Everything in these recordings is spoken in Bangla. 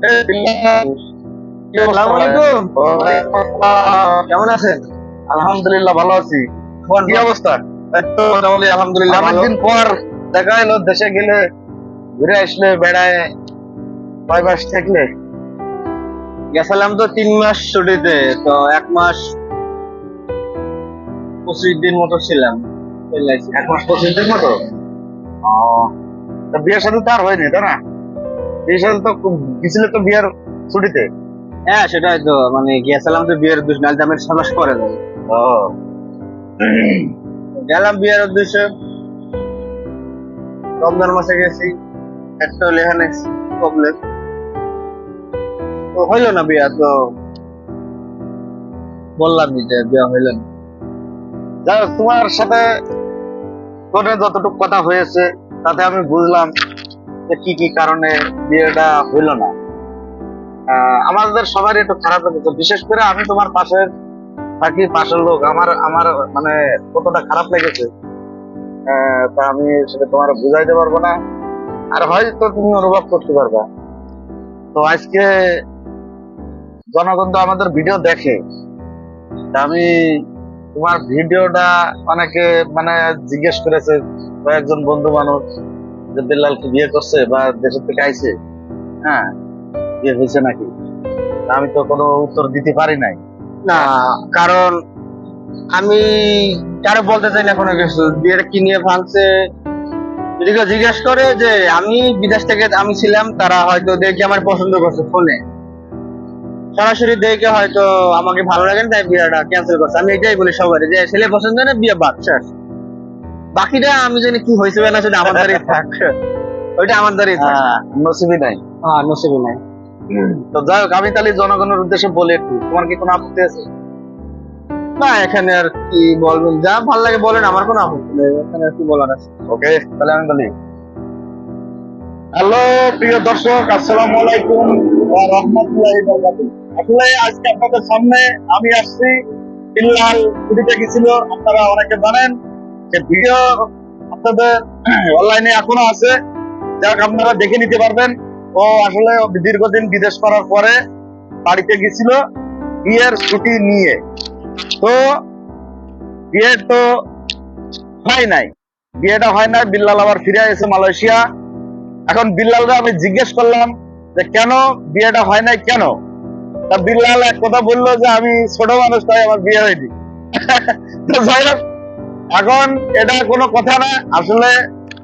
আসসালামু আলাইকুম। কেমন আছেন? আলহামদুলিল্লাহ ভালো আছি। কি অবস্থা? এই তো মোটামুটি আলহামদুলিল্লাহ ভালো। অনেকদিন পর দেখা এলো, দেশে গেলে ঘুরে আসলে বেড়ায় 5 মাস থাকলে। গেছিলাম তো 3 মাস ছুটিতে, তো 1 মাস 25 দিন মতো ছিলাম। চলে আসি। 1 মাস 25 দিন মতো। ও, তা বিয়ের সাথে তো আর হয়নি, তাই না? বিয়ের সাথে তো গেছিলে তো বিয়ের ছুটিতে। হ্যাঁ সেটাই তো, মানে গেছিলাম তো বিয়ের উদ্দেশ্যে, নাহলে তো আমি 6 মাস পরে যাবো। ও, গেলাম বিয়ের উদ্দেশ্যে, রমজান মাসে গেছি। একটা হলে এখানে প্রবলেম, তো হইলো না বিয়ে। তো বললামই যে বিয়ে হইলো না। যাই হোক, তোমার সাথে ফোনে যতটুকু কথা হয়েছে তাতে আমি বুঝলাম যে কি কি কারণে বিয়েটা হইলো না। আমাদের সবারই একটু খারাপ লেগেছে, বিশেষ করে আমি তোমার পাশের থাকি, পাশের লোক, আমার আমার মানে কতটা খারাপ লেগেছে তা আমি সেটা তোমার বুঝাইতে পারবো না, আর হয়তো তুমি অনুভব করতে পারবা। তো আজকে জনগণ তো আমাদের ভিডিও দেখে, তা আমি তোমার ভিডিওটা অনেকে মানে জিজ্ঞেস করেছে, কয়েকজন বন্ধু মানুষ, যে বিল্লাল কি বিয়ে করছে বা দেশের থেকে আইছে, হ্যাঁ বিয়ে হয়েছে নাকি। তা আমি তো কোনো উত্তর দিতে পারি নাই। না, কারণ আমি কারো বলতে চাই না কোনো কিছু। বিয়েটা কি নিয়ে ভাঙছে যদি কেউ জিজ্ঞেস করে, যে আমি বিদেশ থেকে আমি ছিলাম, তারা হয়তো দেখে আমার পছন্দ করছে ফোনে, সরাসরি দেখে হয়তো আমাকে ভালো লাগে না, তাই বিয়েটা ক্যান্সেল করছে। আমি এটাই বলি সবাই, যে ছেলে পছন্দ না বিয়ে বাদ, শেষ। বাকিটা আমি জানি কি হয়েছে না, সেটা আমার দ্বারাই থাক, ওইটা আমার দ্বারাই থাক। নসিবই নাই। হ্যাঁ, নসিবে নাই। তো যাই হোক, আমি তাহলে জনগণের উদ্দেশ্যে বলি একটু, তোমার কি কোনো আপত্তি আছে? না, এখানে আর কি বলবেন, যা ভালো লাগে বলেন, আমার কোনো আপত্তি নেই, এখানে আর কি বলার আছে। ওকে, তাহলে আমি বলি। হ্যালো প্রিয় দর্শক, আসসালামু আলাইকুম ওয়া রাহমাতুল্লাহি ওয়া বারাকাতুহু। আসলে আজকে আপনাদের সামনে আমি আসছি, বিল্লাল ছুটিতে গেছিল, আপনারা অনেকে জানেন যে ভিডিও আপনাদের অনলাইনে এখনো আছে, যাক আপনারা দেখে নিতে পারবেন। ও আসলে দীর্ঘদিন বিদেশ করার পরে বাড়িতে গেছিল বিয়ের ছুটি নিয়ে। তো বিয়ে তো হয় নাই, বিয়েটা হয় নাই, বিল্লাল আবার ফিরে এসে মালয়েশিয়া। এখন বিল্লালরা আমি জিজ্ঞেস করলাম যে কেন বিয়েটা হয় নাই, কেন? তা বিল্লাল এক কথা বললো যে আমি ছোট মানুষ, তাই আমার বিয়ে হয়নি। তো যাই হোক, এখন এটা কোনো কথা না। আসলে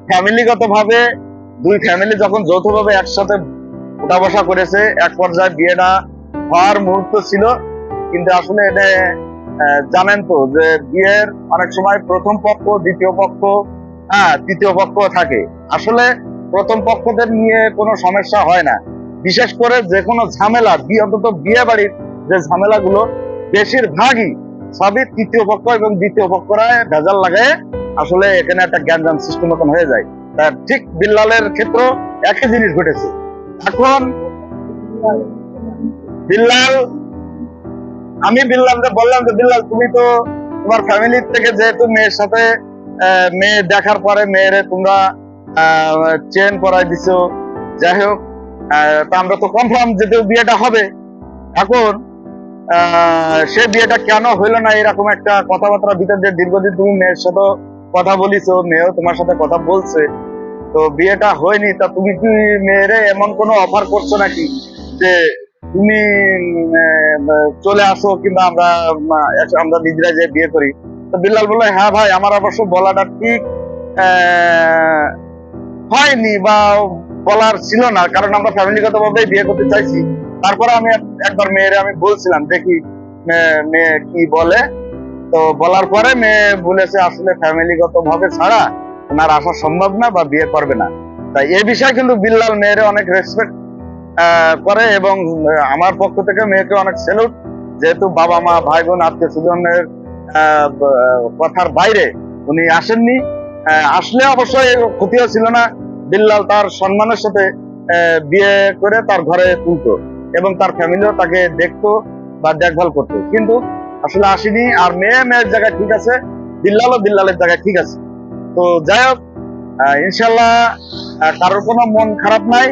ফ্যামিলিগত ভাবে দুই ফ্যামিলি যখন যৌথভাবে একসাথে উঠা বসা করেছে, এক পর্যায়ে বিয়েটা হওয়ার মুহূর্ত ছিল। কিন্তু আসলে এটা জানেন তো যে বিয়ের অনেক সময় প্রথম পক্ষ, দ্বিতীয় পক্ষ, তৃতীয় পক্ষ থাকে। আসলে প্রথম পক্ষদের নিয়ে কোনো সমস্যা হয় না, বিশেষ করে যে কোনো ঝামেলা, অন্তত বিয়ে বাড়ির যে ঝামেলাগুলো বেশিরভাগই সবই তৃতীয় পক্ষ এবং দ্বিতীয় পক্ষরা ভেজাল লাগায় আসলে এখানে একটা গ্যাঞ্জাম সৃষ্টি মতন হয়ে যায়। তার ঠিক বিল্লালের ক্ষেত্রে একই জিনিস ঘটেছে। এখন বিল্লাল, আমি বিল্লালকে বললাম যে বিল্লাল, তুমি তো তোমার ফ্যামিলির থেকে যেহেতু মেয়ের সাথে মেয়ে দেখার পরে মেয়েরে তোমরা চেন করাই দিছো, যাই হোক, তা আমরা তো কনফার্ম যে বিয়েটা হবে। এখন সে বিয়েটা কেন হইলো না, এরকম একটা কথাবার্তা ভিতর দিয়ে দীর্ঘদিন তুমি মেয়ের সাথে কথা বলিছো, মেয়েও তোমার সাথে কথা বলছে, তো বিয়েটা হয়নি। তা তুমি কি মেয়েরে এমন কোনো অফার করছো নাকি যে তুমি চলে আসো, কিংবা আমরা নিজেরা যে বিয়ে করি? তো বিল্লাল বললো, হ্যাঁ ভাই, আমার অবশ্য বলাটা ঠিক হয়নি বা বলার ছিল না, কারণ আমরা ফ্যামিলিগত ভাবে বিয়ে করতে চাইছি। তারপরে আমি একবার মেয়েরে আমি বলছিলাম, দেখি মেয়ে কি বলে। তো বলার পরে মেয়ে বলেছে আসলে ফ্যামিলিগত ভাবে ছাড়া ওনার আসা সম্ভব না বা বিয়ে করবে না। তাই এই বিষয়ে কিন্তু বিল্লাল মেয়েরে অনেক রেসপেক্ট করে, এবং আমার পক্ষ থেকে মেয়েকে অনেক স্যালুট, যেহেতু বাবা মা ভাই বোন আত্মীয় স্বজনের কথার বাইরে উনি আসেননি। আসলে অবশ্যই ক্ষতিও ছিল না, বিল্লাল তার সম্মানের সাথে বিয়ে করে তার ঘরে তুলতো এবং তার ফ্যামিলিও তাকে দেখতো বা দেখভাল করতো, কিন্তু আসলে আসেনি। আর মেয়ের জায়গায় ঠিক আছে, বিল্লালও বিল্লালের জায়গায় ঠিক আছে। তো যাই হোক, ইনশাল্লাহ কারোর কোনো মন খারাপ নাই।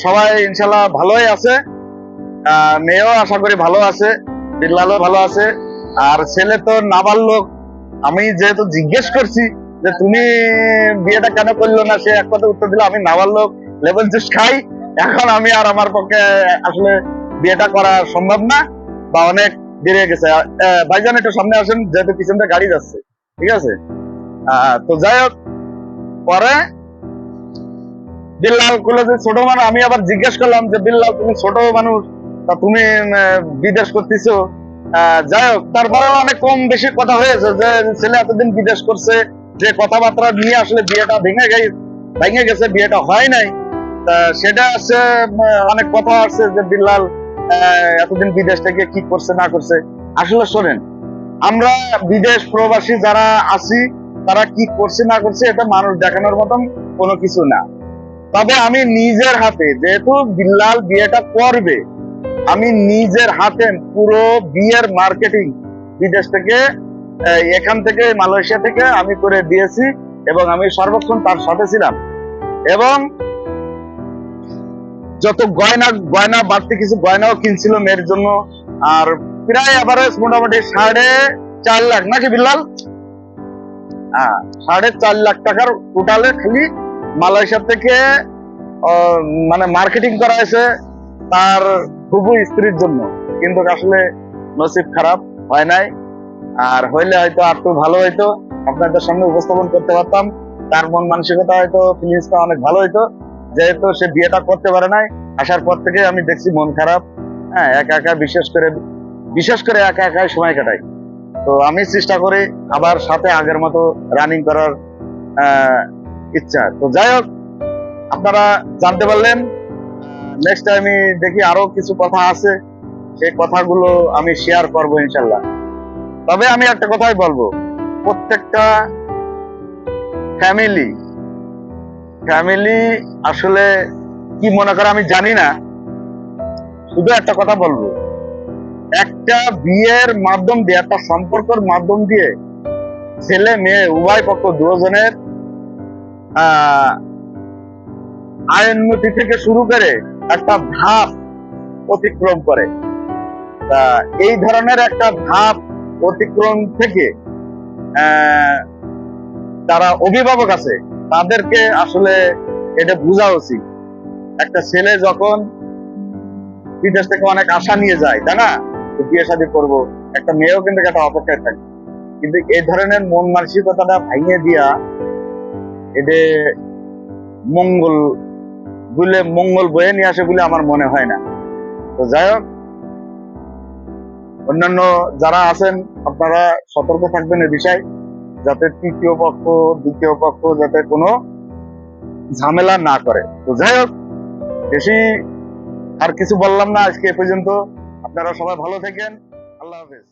সবাই ইনশাল্লাহ ভালোই আছে। মেয়েও আশা করি ভালো আছে, বিল্লালও ভালো আছে। আর ছেলে তো নাবালক। আমি যেহেতু জিজ্ঞেস করছি যে তুমি বিয়েটা কেন করলো না, সে এক কথা উত্তর দিল আমি নাবালক, লেবল জুস খাই, এখন আমি আর আমার পক্ষে আসলে বিয়েটা করা সম্ভব না বা অনেক দেরি হয়ে গেছে। ভাইজান একটু সামনে আসেন, যেহেতু পিছনটা গাড়ি যাচ্ছে। ঠিক আছে, তো যাই হোক, পরে বিল্লাল গুলো যে ছোট মানুষ, আমি আবার জিজ্ঞেস করলাম যে বিল্লাল তুমি ছোট মানুষ, তা তুমি বিদেশ করতেছো। যাই হোক, তারপরে অনেক কম বেশি কথা হয়েছে যে ছেলে এতদিন বিদেশ করছে, যে কথাবার্তা নিয়ে আসলে বিয়েটা ভেঙে গেছে, বিয়েটা হয় নাই। তা সেটা হচ্ছে অনেক কথা আসছে যে বিল্লাল এতদিন বিদেশ থেকে কি করছে না করছে। আসলে শোনেন, আমরা বিদেশ প্রবাসী যারা আছি, তারা কি করছে না করছে এটা মানুষ দেখানোর মতন কোনো কিছু না। তবে আমি নিজের হাতে, যেহেতু বিল্লাল বিয়েটা করবে, আমি নিজের হাতে পুরো বিয়ের মার্কেটিং বিদেশ থেকে, এখান থেকে মালয়েশিয়া থেকে আমি করে দিয়েছি এবং আমি সর্বক্ষণ তার সাথে ছিলাম। এবং যত গয়না বাড়তি কিছু গয়নাও কিনছিল মেয়ের জন্য। আর প্রায় এভারেজ মোটামুটি 4.5 লাখ নাকি বিল্লাল? 4.5 লাখ টাকার টোটালে খালি মালয়েশিয়া থেকে মানে মার্কেটিং করা হয়েছে তার খুবই স্ত্রীর জন্য। কিন্তু আসলে নসিব খারাপ, হয় নাই। আর হইলে হয়তো আর একটু ভালো হইতো, আপনাদের সামনে উপস্থাপন করতে পারতাম। তার মন মানসিকতা হয়তো ফিলিংসটা অনেক ভালো হইতো। যেহেতু সে বিয়েটা করতে পারে নাই, আসার পর থেকে আমি দেখছি মন খারাপ। হ্যাঁ, একা একা বিশেষ করে একা একাই সময় কাটাই। তো আমি চেষ্টা করি আবার সাথে আগের মতো রানিং করার ইচ্ছা। তো যাই হোক, আপনারা জানতে পারলেন। নেক্সট টাইমে দেখি আরো কিছু কথা আছে, সেই কথাগুলো আমি শেয়ার করবো ইনশাল্লাহ। তবে আমি একটা কথাই বলবো, প্রত্যেকটা ফ্যামিলি আসলে কি মনে করে আমি জানি না। শুধু একটা কথা বলবো, একটা বিয়ের মাধ্যম দিয়ে, একটা সম্পর্কের মাধ্যম দিয়ে ছেলে মেয়ে উভয় পক্ষ দুজনের আইনমতি থেকে শুরু করে একটা ধাপ অতিক্রম করে। তা এই ধরনের একটা ধাপ অতিক্রম থেকে যারা অভিভাবক আছে তাদেরকে আসলে এটা বোঝা উচিত। একটা ছেলে যখন বিদেশ থেকে অনেক আশা নিয়ে যায়, তাই না, বিয়ে শাদী করবো, একটা মেয়েও কিন্তু একটা অপেক্ষায় থাকে। কিন্তু এই ধরনের মন মানসিকতাটা ভাঙিয়ে দিয়া এটা মঙ্গল বয়ে নিয়ে আসে বলে আমার মনে হয় না। তো যাই হোক, অন্যান্য যারা আছেন আপনারা সতর্ক থাকবেন এ বিষয়ে, যাতে তৃতীয় পক্ষ দ্বিতীয় পক্ষ যাতে কোনো ঝামেলা না করে। তো যাই হোক, বেশি আর কিছু বললাম না আজকে এ পর্যন্ত। আপনারা সবাই ভালো থাকেন। আল্লাহ হাফেজ।